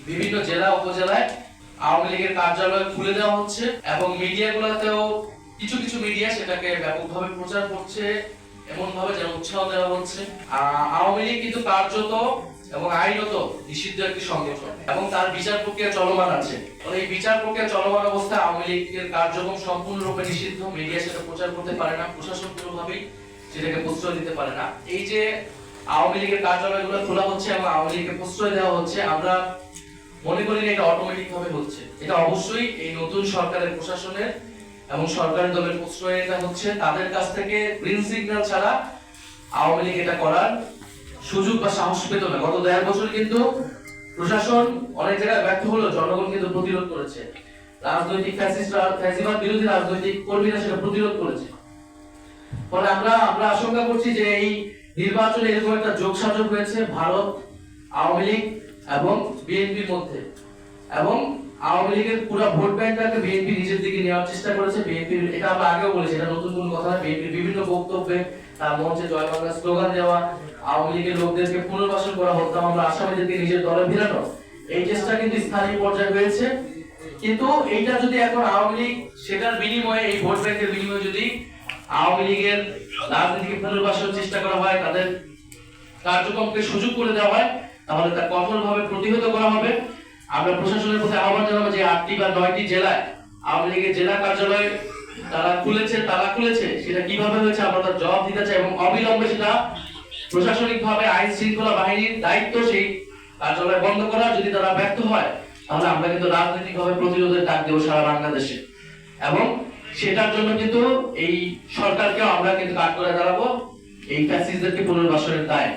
বিভিন্ন জেলা উপজেলায় আওয়ামী লীগের কার্যালয় খুলে দেওয়া হচ্ছে এবং মিডিয়াগুলোতেও কিছু কিছু মিডিয়া সেটাকে ব্যাপকভাবে প্রচার করছে, এমন ভাবে যেন উৎসাহ দেওয়া হচ্ছে। আওয়ামী লীগ কিন্তু কার্যত এবং আইনত নিষিদ্ধ একটি সংগঠন এবং তার বিচার প্রক্রিয়া চলমান আছে। এই বিচার প্রক্রিয়া চলমান অবস্থায় আওয়ামী লীগের কার্যক্রম সম্পূর্ণরূপে নিষিদ্ধ, মিডিয়া সেটা প্রচার করতে পারে না, প্রশাসন কোনোভাবেই সেটাকে প্রশ্রয় দিতে পারে না। এই যে আওয়ামী লীগের কার্যালয়গুলো খোলা হচ্ছে এবং আওয়ামী লীগকে প্রশ্রয় দেওয়া হচ্ছে, আমরা মনে করি না এটা অটোমেটিক ভাবে হচ্ছে। এটা অবশ্যই এই নতুন সরকারের প্রশাসনের এবং সরকারি দলের প্রশ্রয় এটা হচ্ছে। তাদের কাছ থেকে গ্রিন সিগন্যাল ছাড়া আওয়ামী লীগ এটা করার সুযোগ বা সাহস পেত না। গত 1.5 বছর কিন্তু প্রশাসন অনেক জায়গায় ব্যর্থ হলেও জনগণ কিন্তু প্রতিরোধ করেছে। রাজনৈতিক ফ্যাসিবাদ বিরোধী রাজনৈতিক কর্মীরা সেটা প্রতিরোধ করেছে। ফলে আমরা আশঙ্কা করছি যে এই নির্বাচনে এরকম একটা যোগসাজগ হয়েছে ভারত, আওয়ামী লীগ এবং বিএনপির মধ্যে, এবং আওয়ামী লীগের পুরো ভোট ব্যাংকটাকে বিএনপি নিজের দিকে নেওয়ার চেষ্টা করেছে। বিএনপি, এটা আমরা আগেও বলেছি, এটা নতুন কোন কথা না। বিএনপির বিভিন্ন বক্তব্যে তার মঞ্চে জয় বাংলা স্লোগান দেওয়া, আওয়ামী লীগের লোকদেরকে পুনর্বাসন করা, হত্যা মামলা আসামিদেরকে নিজের দলে ফেরানো, এই চেষ্টা কিন্তু স্থানীয় পর্যায়ে হয়েছে। কিন্তু এইটা যদি এখন আওয়ামী লীগ সেটার বিনিময়ে, এই ভোট ব্যাংকের বিনিময়ে যদি আওয়ামী লীগের রাজনীতিকে পুনর্বাসনের চেষ্টা করা হয়, তাদের কার্যক্রমকে সুযোগ করে দেওয়া হয়, তাহলে তা কঠোরভাবে প্রতিহত করা হবে। আমরা প্রশাসনের প্রতি আহ্বান জানাবো যে 8টি বা 9টি জেলায় আওয়ামী লীগের জেলা কার্যালয় তারা খুলেছে, সেটা কিভাবে হয়েছে আমরা তার জবাব দিতে চাই এবং অবিলম্বে সেটা প্রশাসনিকভাবে আইন শৃঙ্খলা বাহিনীর দায়িত্ব সেই কার্যালয় বন্ধ করা। যদি তারা ব্যর্থ হয় তাহলে আমরা কিন্তু রাজনৈতিকভাবে প্রতিরোধের ডাক দেবো সারা বাংলাদেশে, এবং সেটার জন্য কিন্তু এই সরকারকেও আমরা কিন্তু কাজ করে দাঁড়াবো এই ফ্যাসিস্টদেরকে পুনর্বাসনের দায়।